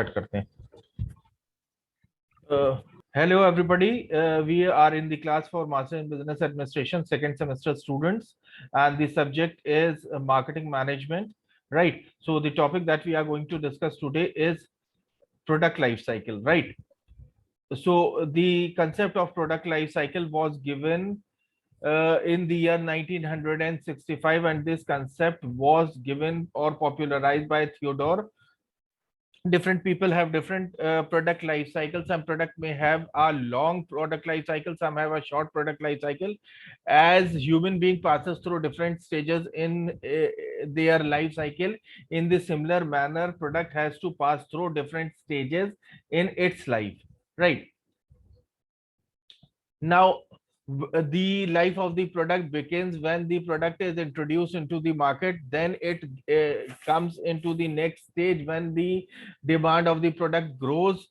Start करते हैं. Hello everybody. We are in the class for Master in Business Administration second semester students, and the subject is marketing management. Right. So the topic that we are going to discuss today is product life cycle. Right. So the concept of product life cycle was given in the year 1965, and this concept was given or popularized by Theodore. Different people have different product life cycle. Some product may have a long product life cycle, some have a short product life cycle. As human being passes through different stages in their life cycle, in the similar manner product has to pass through different stages in its life, right? Now, the life of the product begins when the product is introduced into the market. Then it comes into the next stage when the demand of the product grows.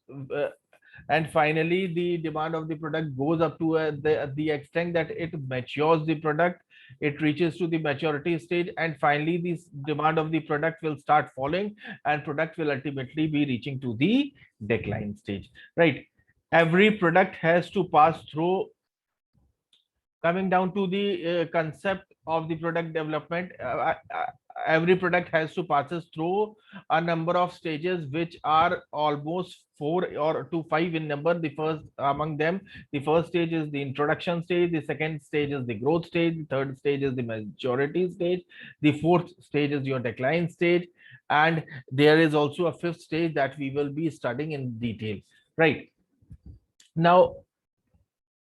And finally, the demand of the product goes up to the extent that it matures the product. It reaches to the maturity stage. And finally, this demand of the product will start falling and product will ultimately be reaching to the decline stage, right? Every product has to pass through. Coming down to the concept of the product development, every product has to passes through a number of stages which are almost 4 or 5 in number. The first among them, the first stage is the introduction stage, the second stage is the growth stage, the third stage is the maturity stage, the fourth stage is your decline stage, and there is also a fifth stage that we will be studying in detail, right? Now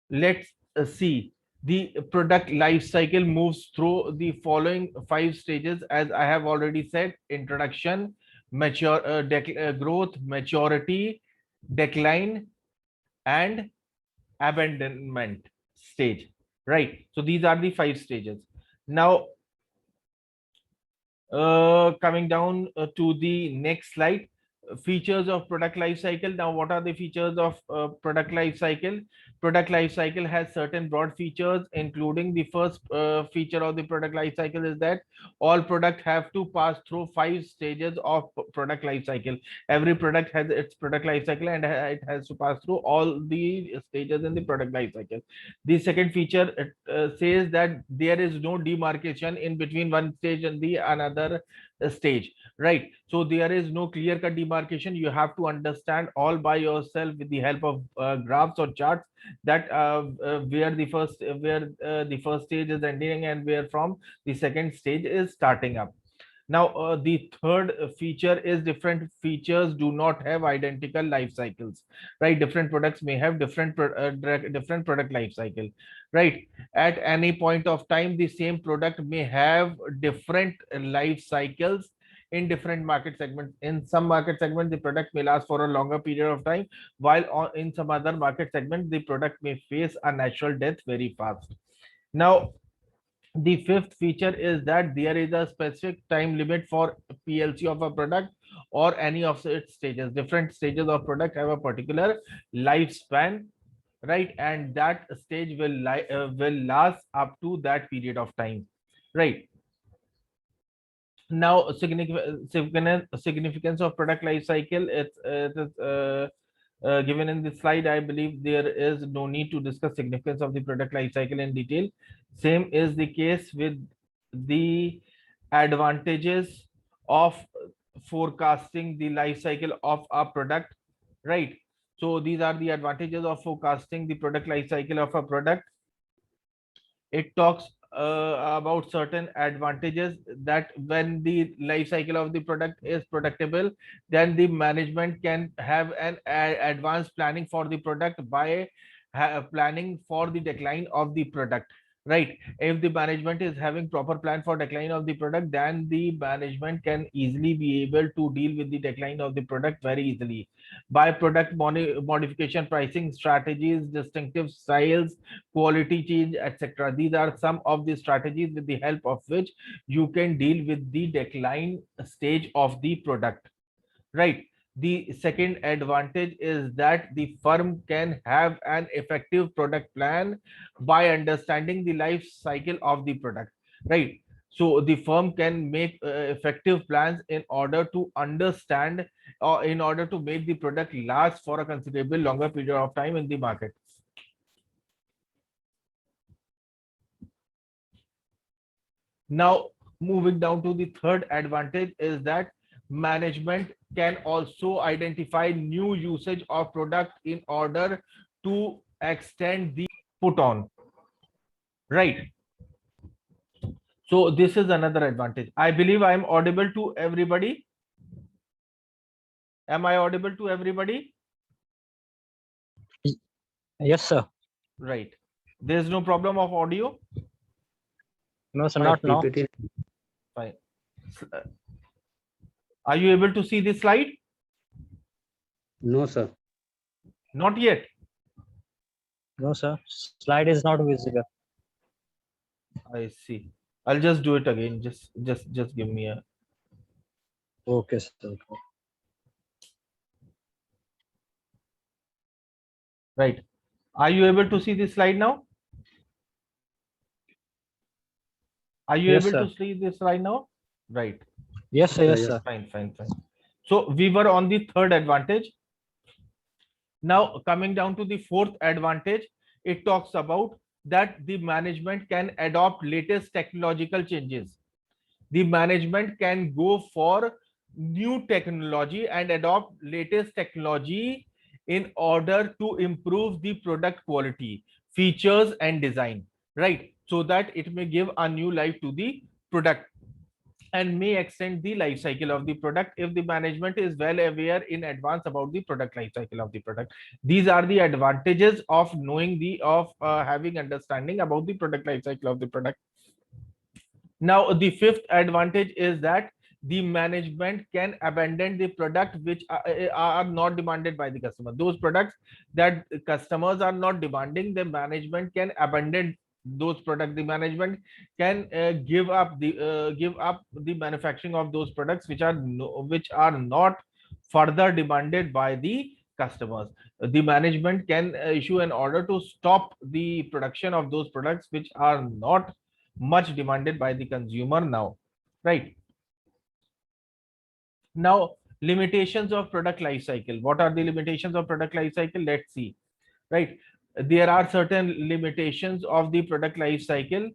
let's see. The product life cycle moves through the following 5 stages, as I have already said: introduction, growth, maturity, decline, and abandonment stage, right? So these are the 5 stages. Now coming down to the next slide, features of product life cycle. Now what are the features of product life cycle? Product life cycle has certain broad features, including the first feature of the product life cycle is that all product have to pass through 5 stages of product life cycle. Every product has its product life cycle, and it has to pass through all the stages in the product life cycle. The second feature says that there is no demarcation in between one stage and the another stage, right? So there is no clear cut demarcation. You have to understand all by yourself with the help of graphs or charts that where the first stage is ending and where from the second stage is starting up. Now the third feature is different features do not have identical life cycles, right? Different products may have different product life cycle, right? At any point of time, the same product may have different life cycles in different market segments. In some market segment, the product may last for a longer period of time, while in some other market segment, the product may face a natural death very fast. Now the fifth feature is that there is a specific time limit for PLC of a product or any of its stages. Different stages of product have a particular lifespan, right? And that stage will last up to that period of time, right? Now significance of product life cycle, it is given in this slide. I believe there is no need to discuss significance of the product life cycle in detail. Same is the case with the advantages of forecasting the life cycle of a product, right? So these are the advantages of forecasting the product life cycle of a product. It talks about certain advantages that when the life cycle of the product is predictable, then the management can have an advanced planning for the product by planning for the decline of the product, right? If the management is having proper plan for decline of the product, then the management can easily be able to deal with the decline of the product very easily by product modification, pricing strategies, distinctive styles, quality change, etc. These are some of the strategies with the help of which you can deal with the decline stage of the product, right? The second advantage is that the firm can have an effective product plan by understanding the life cycle of the product, right? So the firm can make effective plans in order to understand, or in order to make the product last for a considerable longer period of time in the market. Now, moving down to the third advantage is that management can also identify new usage of product in order to extend the put on. Right. So this is another advantage. I believe I am audible to everybody. Am I audible to everybody? Yes, sir. Right. There is no problem of audio. No, sir, Hi, not now. PPT. Fine. Are you able to see this slide? No, sir. Not yet. No, sir. Slide is not visible. I see. I'll just do it again. Just give me a Okay, sir. right. Are you able to see this slide now? Are you Yes, able sir. to see this right now? Right. Yes, sir. Yes, Yes. sir. Fine, fine, fine. So we were on the third advantage. Now coming down to the fourth advantage, it talks about that the management can adopt latest technological changes. The management can go for new technology and adopt latest technology in order to improve the product quality, features and design, right? So that it may give a new life to the product and may extend the life cycle of the product if the management is well aware in advance about the product life cycle of the product. These are the advantages of knowing the of having understanding about the product life cycle of the product. Now, the fifth advantage is that the management can abandon the product which are not demanded by the customer. Those products that customers are not demanding, the management can abandon those products. The management can give up the manufacturing of those products which are which are not further demanded by the customers. The management can issue an order to stop the production of those products which are not much demanded by the consumer now, right? Now, limitations of product life cycle. What are the limitations of product life cycle? Let's see, right? There are certain limitations of the product life cycle.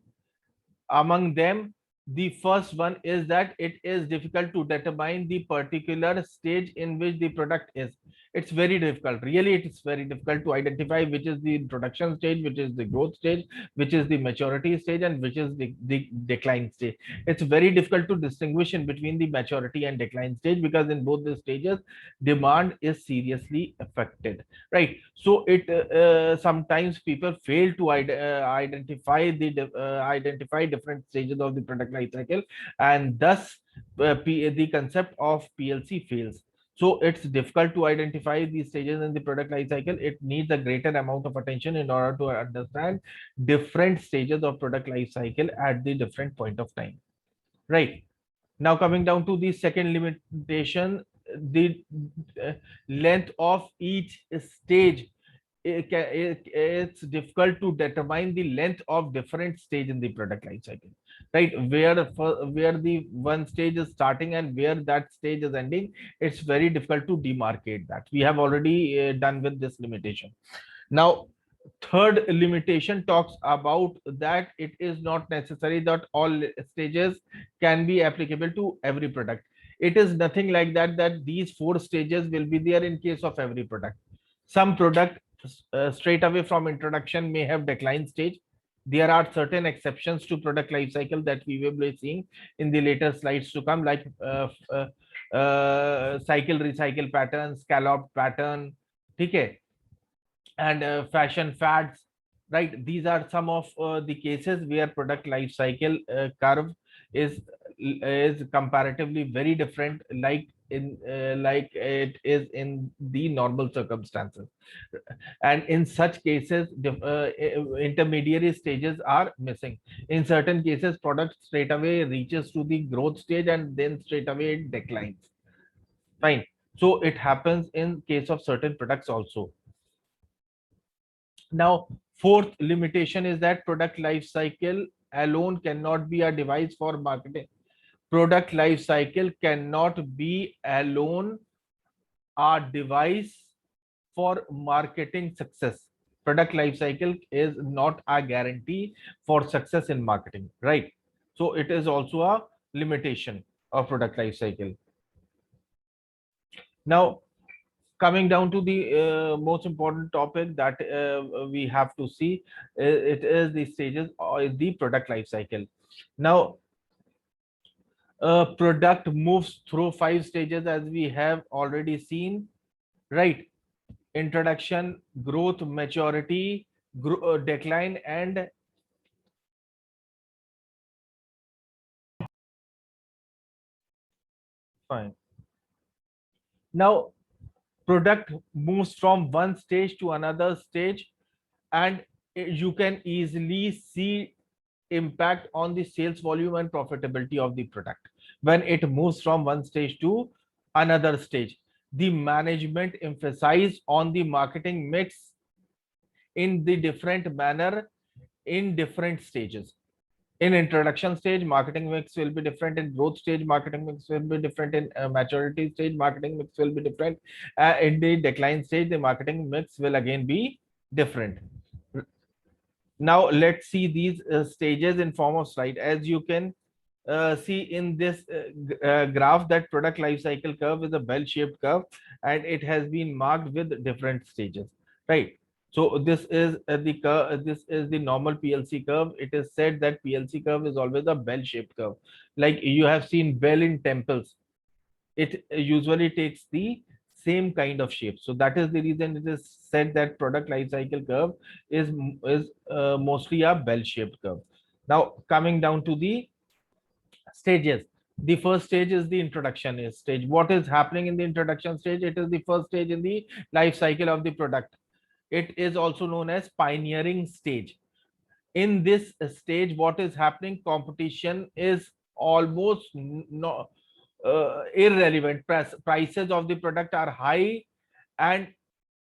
Among them, the first one is that it is difficult to determine the particular stage in which the product is. It's very difficult. Really, it's very difficult to identify which is the introduction stage, which is the growth stage, which is the maturity stage, and which is the decline stage. It's very difficult to distinguish in between the maturity and decline stage because in both the stages, demand is seriously affected, right? So it sometimes people fail to identify different stages of the product life cycle, and thus the concept of PLC fails. So it's difficult to identify these stages in the product life cycle. It needs a greater amount of attention in order to understand different stages of product life cycle at the different point of time, right? Now coming down to the second limitation, the uh, length of each stage. It's difficult to determine the length of different stage in the product life cycle, right? Where the one stage is starting and where that stage is ending, it's very difficult to demarcate that. We have already done with this limitation. Now, third limitation talks about that it is not necessary that all stages can be applicable to every product. It is nothing like that, that these four stages will be there in case of every product. Some product straight away from introduction may have decline stage. There are certain exceptions to product life cycle that we will be seeing in the later slides to come, like cycle recycle pattern, scallop pattern, okay, and fashion fads, right? These are some of the cases where product life cycle curve is comparatively very different, like it is in the normal circumstances. And in such cases intermediary stages are missing. In certain cases product straight away reaches to the growth stage and then straight away it declines, fine. So it happens in case of certain products also. Now, fourth limitation is that product life cycle alone cannot be a device for marketing. Product life cycle cannot be alone a device for marketing success. Product life cycle is not a guarantee for success in marketing, right? So it is also a limitation of product life cycle. Now, coming down to the most important topic that we have to see, it is the stages of the product life cycle. Now, a product moves through 5 stages, as we have already seen, right? Introduction, growth, maturity, decline, and fine. Now, product moves from one stage to another stage, and you can easily see impact on the sales volume and profitability of the product when it moves from one stage to another stage. The management emphasize on the marketing mix in the different manner in different stages. In introduction stage, marketing mix will be different. In growth stage, marketing mix will be different. In maturity stage, marketing mix will be different. In the decline stage, the marketing mix will again be different. Now let's see these stages in form of slide. As you can see in this graph, that product life cycle curve is a bell-shaped curve, and it has been marked with different stages, right? So this is the curve. This is the normal PLC curve. It is said that PLC curve is always a bell-shaped curve, like you have seen bell in temples. It usually takes the same kind of shape. So that is the reason it is said that product life cycle curve is mostly a bell-shaped curve. Now coming down to the stages. The first stage is the introduction stage. What is happening in the introduction stage? It is the first stage in the life cycle of the product. It is also known as pioneering stage. In this stage, what is happening? Competition is almost no, irrelevant. Prices of the product are high, and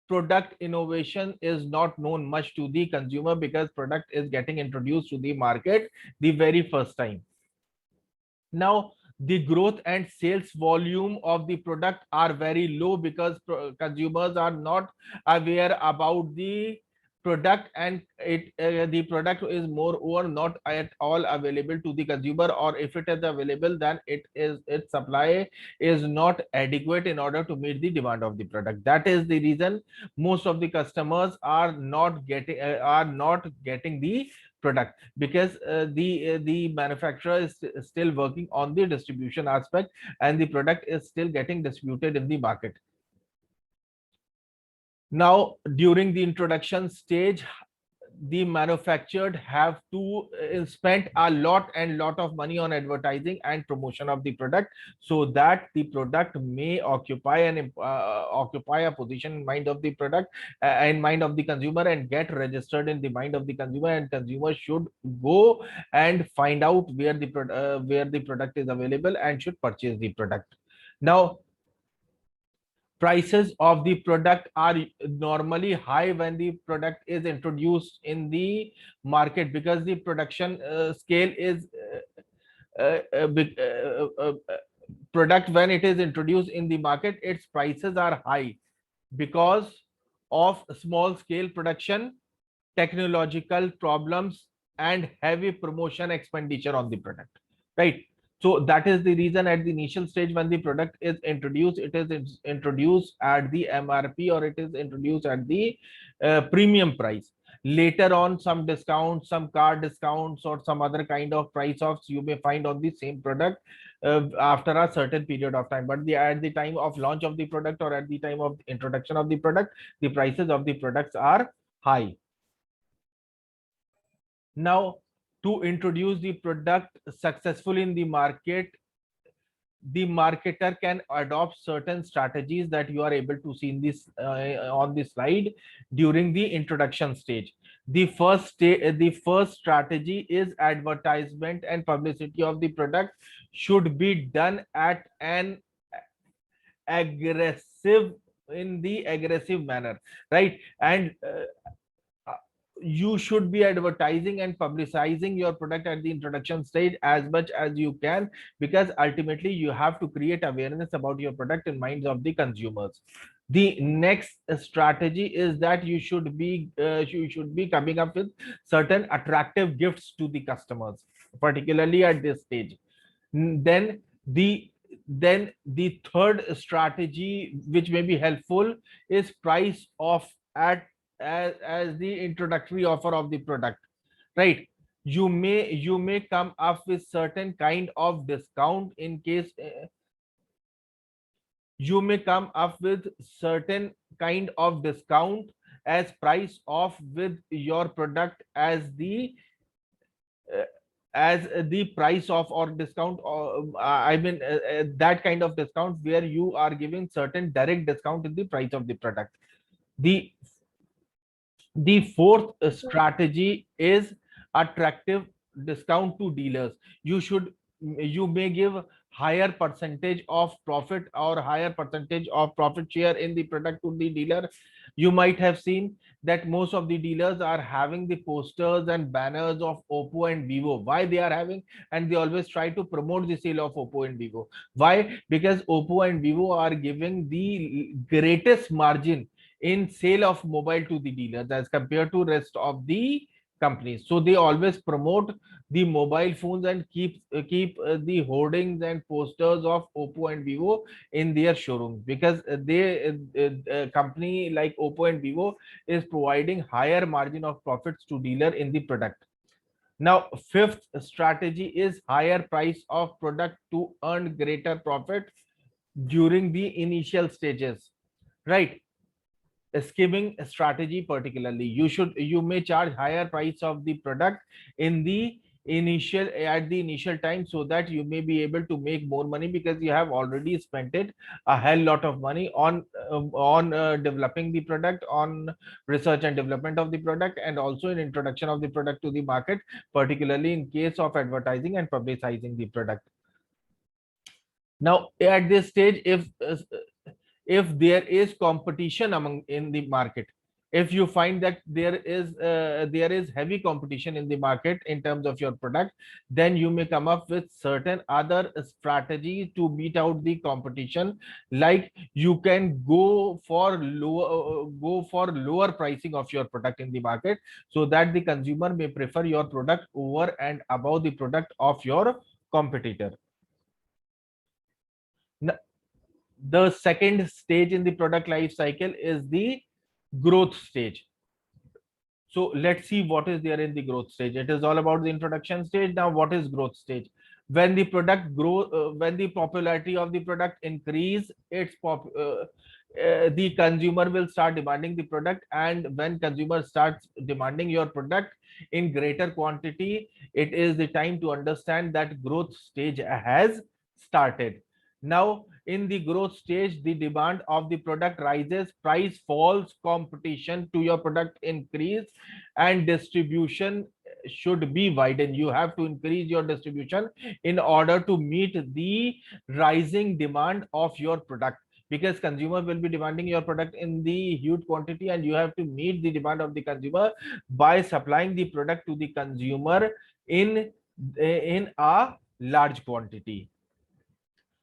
product innovation is not known much to the consumer because product is getting introduced to the market the very first time. Now, the growth and sales volume of the product are very low because consumers are not aware about the product, and the product is moreover not at all available to the consumer, or if it is available, then its supply is not adequate in order to meet the demand of the product. That is the reason most of the customers are not getting the product, because the manufacturer is still working on the distribution aspect, and the product is still getting distributed in the market. Now during the introduction stage, the manufactured have to spend a lot of money on advertising and promotion of the product, so that the product may occupy a position in mind of the product, in mind of the consumer, and get registered in the mind of the consumer, and consumer should go and find out where the product is available and should purchase the product. Now, prices of the product are normally high when the product is introduced in the market, because the production scale is big. Product, when it is introduced in the market, its prices are high because of small scale production, technological problems, and heavy promotion expenditure on the product, right? So that is the reason at the initial stage when the product is introduced, it is introduced at the MRP, or it is introduced at the premium price. Later on, some discounts, some card discounts, or some other kind of price offs you may find on the same product after a certain period of time. But at the time of launch of the product, or at the time of introduction of the product, the prices of the products are high. Now, to introduce the product successfully in the market, the marketer can adopt certain strategies that you are able to see in this on this slide during the introduction stage. The first strategy is advertisement and publicity of the product should be done at an aggressive in the aggressive manner, right? And you should be advertising and publicizing your product at the introduction stage as much as you can, because ultimately you have to create awareness about your product in minds of the consumers. The next strategy is that you should be coming up with certain attractive gifts to the customers, particularly at this stage. Then the the third strategy which may be helpful is price off at as the introductory offer of the product, right? You may come up with certain kind of discount in case you may come up with certain kind of discount as price off with your product uh, as the price of or discount, or I mean that kind of discount where you are giving certain direct discount in the price of the product. The the fourth strategy is attractive discount to dealers. You may give higher percentage of profit or higher percentage of profit share in the product to the dealer. You might have seen that most of the dealers are having the posters and banners of Oppo and Vivo. Why they are having? And they always try to promote the sale of Oppo and Vivo. Why? Because Oppo and Vivo are giving the greatest margin in sale of mobile to the dealers as compared to rest of the companies. So they always promote the mobile phones and keep the hoardings and posters of Oppo and Vivo in their showrooms, because company like Oppo and Vivo is providing higher margin of profits to dealer in the product. Now, fifth strategy is higher price of product to earn greater profit during the initial stages, right? Skimming strategy, particularly you may charge higher price of the product in the initial time, so that you may be able to make more money, because you have already spent it a hell lot of money on developing the product, on research and development of the product, and also in introduction of the product to the market, particularly in case of advertising and publicizing the product. Now at this stage, if there is competition among in the market, if you find that there is heavy competition in the market in terms of your product, then you may come up with certain other strategies to beat out the competition. Like you can go for lower pricing of your product in the market, so that the consumer may prefer your product over and above the product of your competitor. The second stage in the product life cycle is the growth stage. So let's see what is there in the growth stage. It is all about the introduction stage. Now what is growth stage? When the product grow when the popularity of the product increase, the consumer will start demanding the product, and when consumer starts demanding your product in greater quantity, it is the time to understand that growth stage has started. Now in the growth stage, the demand of the product rises, price falls, competition to your product increase, and distribution should be widened. You have to increase your distribution in order to meet the rising demand of your product, because consumer will be demanding your product in the huge quantity, and you have to meet the demand of the consumer by supplying the product to the consumer in a large quantity.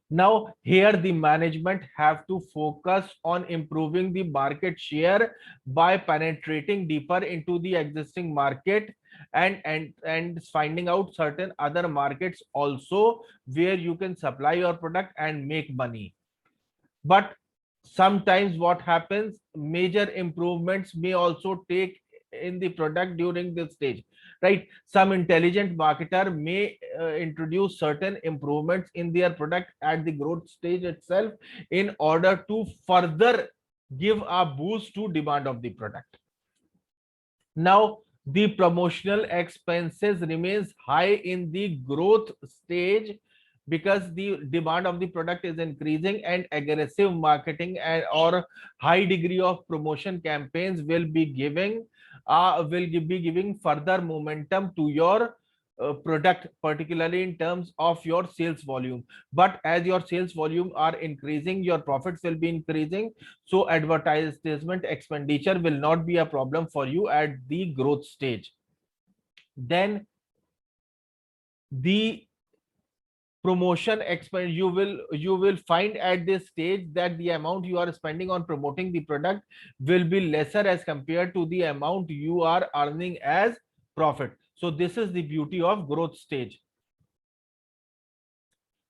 Now here the management have to focus on improving the market share by penetrating deeper into the existing market, and finding out certain other markets also where you can supply your product and make money. But sometimes what happens, major improvements may also take in the product during this stage, right? Some intelligent marketer may introduce certain improvements in their product at the growth stage itself, in order to further give a boost to demand of the product. Now the promotional expenses remains high in the growth stage, because the demand of the product is increasing, and aggressive marketing or high degree of promotion campaigns will be giving further momentum to your product, particularly in terms of your sales volume. But as your sales volume are increasing, your profits will be increasing, so advertisement expenditure will not be a problem for you at the growth stage. Then the promotion expend, you will find at this stage that the amount you are spending on promoting the product will be lesser as compared to the amount you are earning as profit. So this is the beauty of growth stage.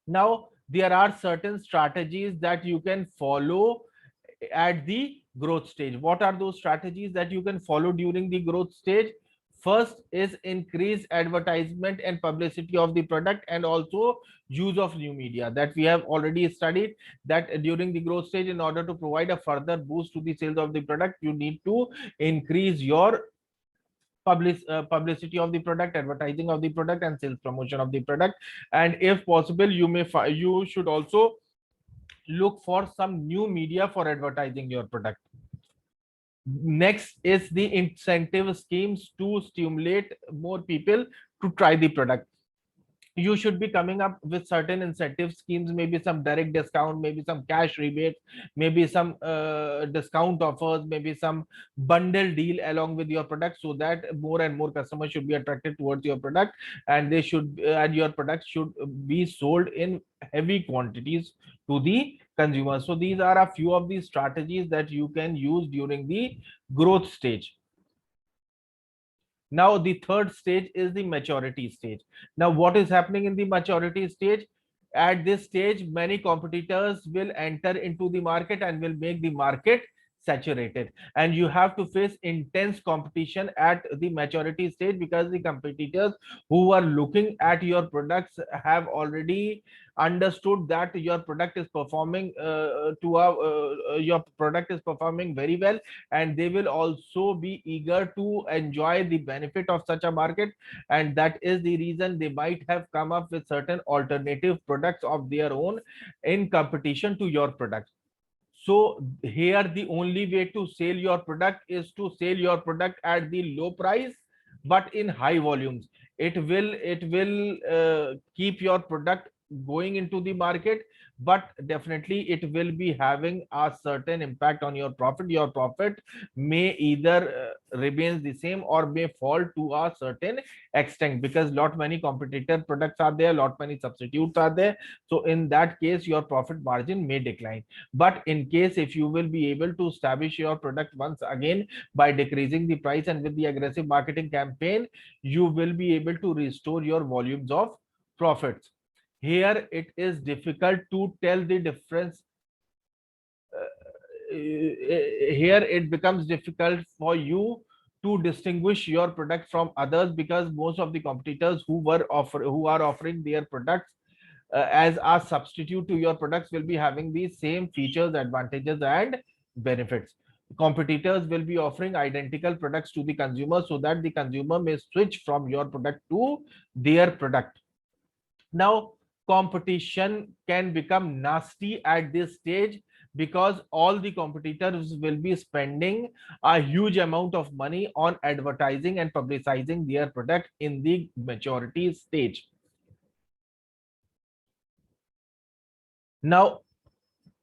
Now there are certain strategies that you can follow at the growth stage. What are those strategies that you can follow during the growth stage? First is increase advertisement and publicity of the product, and also use of new media, that we have already studied, that during the growth stage, in order to provide a further boost to the sales of the product, you need to increase your publicity of the product, advertising of the product, and sales promotion of the product. And if possible, you should also look for some new media for advertising your product. Next is the incentive schemes to stimulate more people to try the product. You should be coming up with certain incentive schemes, maybe some direct discount, maybe some cash rebates, maybe some discount offers, maybe some bundle deal along with your product, so that more and more customers should be attracted towards your product, and they should and your product should be sold in heavy quantities to the consumer. So these are a few of the strategies that you can use during the growth stage. Now the third stage is the maturity stage. Now what is happening in the maturity stage? At this stage, many competitors will enter into the market and will make the market saturated, and you have to face intense competition at the maturity stage, because the competitors who are looking at your products have already understood that your product is performing your product is performing very well, and they will also be eager to enjoy the benefit of such a market, and that is the reason they might have come up with certain alternative products of their own in competition to your product. So here the only way to sell your product is to sell your product at the low price but in high volumes. It will keep your product going into the market, but definitely it will be having a certain impact on your profit. Your profit may either remains the same or may fall to a certain extent, because lot many competitor products are there, lot many substitutes are there. So in that case your profit margin may decline. But in case if you will be able to establish your product once again by decreasing the price and with the aggressive marketing campaign, you will be able to restore your volumes of profits. Here it is difficult to tell the difference. Here it becomes difficult for you to distinguish your product from others, because most of the competitors who are offering their products as a substitute to your products will be having the same features, advantages, and benefits. Competitors will be offering identical products to the consumer, so that the consumer may switch from your product to their product. Now competition can become nasty at this stage, because all the competitors will be spending a huge amount of money on advertising and publicizing their product in the maturity stage. Now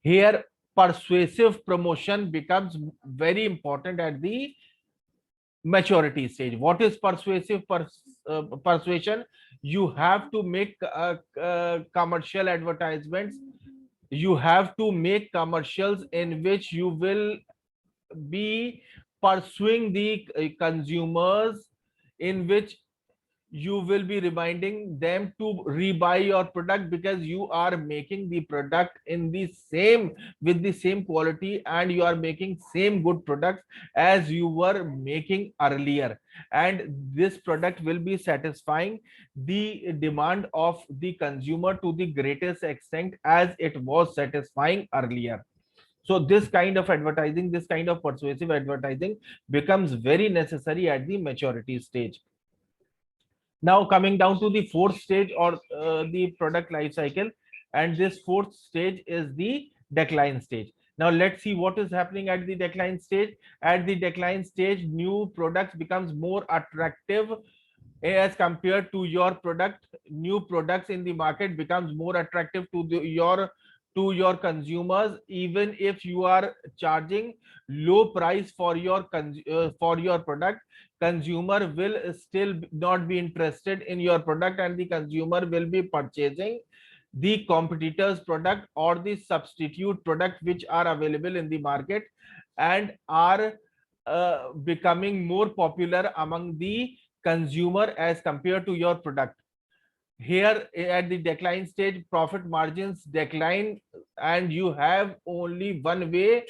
here persuasive promotion becomes very important at the maturity stage. What is persuasion? You have to make commercial advertisements. You have to make commercials in which you will be pursuing the consumers, in which you will be reminding them to rebuy your product, because you are making the product in the same with the same quality, and you are making same good products as you were making earlier, and this product will be satisfying the demand of the consumer to the greatest extent as it was satisfying earlier. So this kind of advertising, this kind of persuasive advertising becomes very necessary at the maturity stage. Now coming down to the fourth stage, or the product life cycle, and this fourth stage is the decline stage. Now let's see what is happening at the decline stage. At the decline stage, new products becomes more attractive as compared to your product. New products in the market becomes more attractive to your consumers. Even if you are charging low price for for your product, consumer will still not be interested in your product, and the consumer will be purchasing the competitors product or the substitute product which are available in the market and are becoming more popular among the consumer as compared to your product. Here at the decline stage, profit margins decline, and you have only one way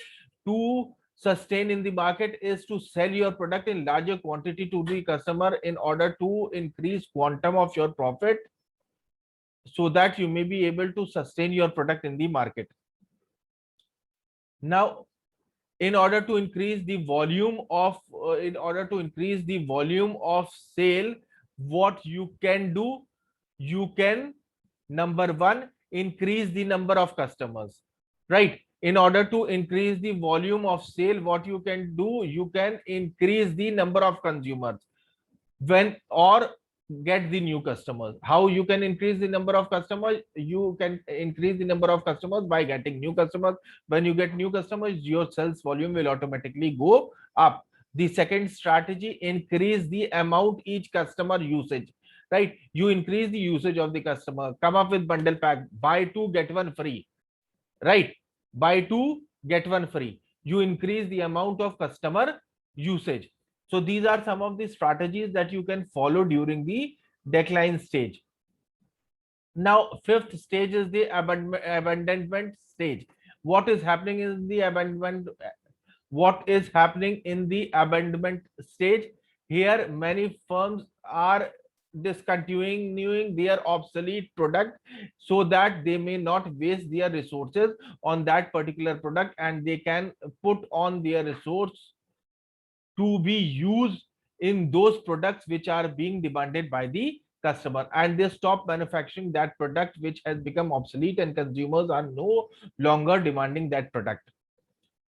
to sustain in the market is to sell your product in larger quantity to the customer in order to increase quantum of your profit, so that you may be able to sustain your product in the market. Now, in order to increase the volume of sale, what you can do, you can, number one, increase the number of customers, right? In order to increase the volume of sale, what you can do, you can increase the number of consumers when, or get the new customers. How you can increase the number of customers? You can increase the number of customers by getting new customers. When you get new customers, your sales volume will automatically go up. The second strategy, increase the amount each customer usage, right? You increase the usage of the customer, come up with bundle pack, buy two get one free, right? Buy two get one free. You increase the amount of customer usage. So these are some of the strategies that you can follow during the decline stage. Now, fifth stage is the abandonment stage. What is happening in the abandonment? What is happening in the abandonment stage? Here, many firms are discontinuing their obsolete product so that they may not waste their resources on that particular product, and they can put on their resource to be used in those products which are being demanded by the customer, and they stop manufacturing that product which has become obsolete and consumers are no longer demanding that product.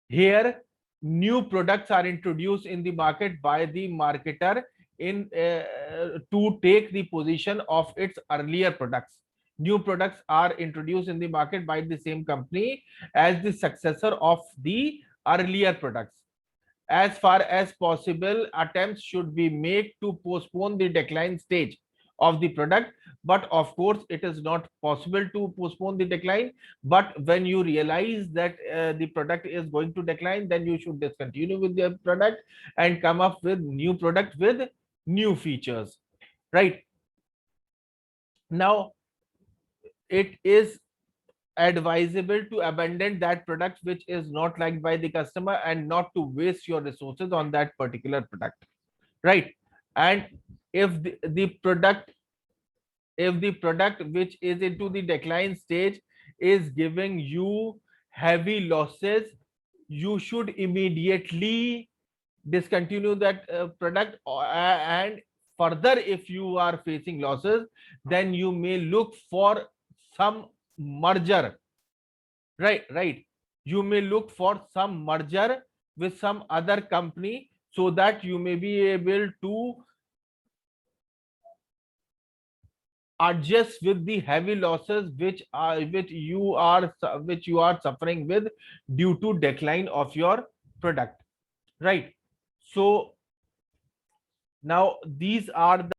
Here, new products are introduced in the market by the marketer in to take the position of its earlier products. New products are introduced in the market by the same company as the successor of the earlier products. As far as possible, attempts should be made to postpone the decline stage of the product, but of course it is not possible to postpone the decline. But when you realize that the product is going to decline, then you should discontinue with the product and come up with new product with new features, right? Now, it is advisable to abandon that product which is not liked by the customer and not to waste your resources on that particular product, right? And if the product which is into the decline stage is giving you heavy losses, you should immediately discontinue that product, and further, if you are facing losses, then you may look for some merger, right? You may look for some merger with some other company so that you may be able to adjust with the heavy losses which you are suffering with due to decline of your product, right? So now these are the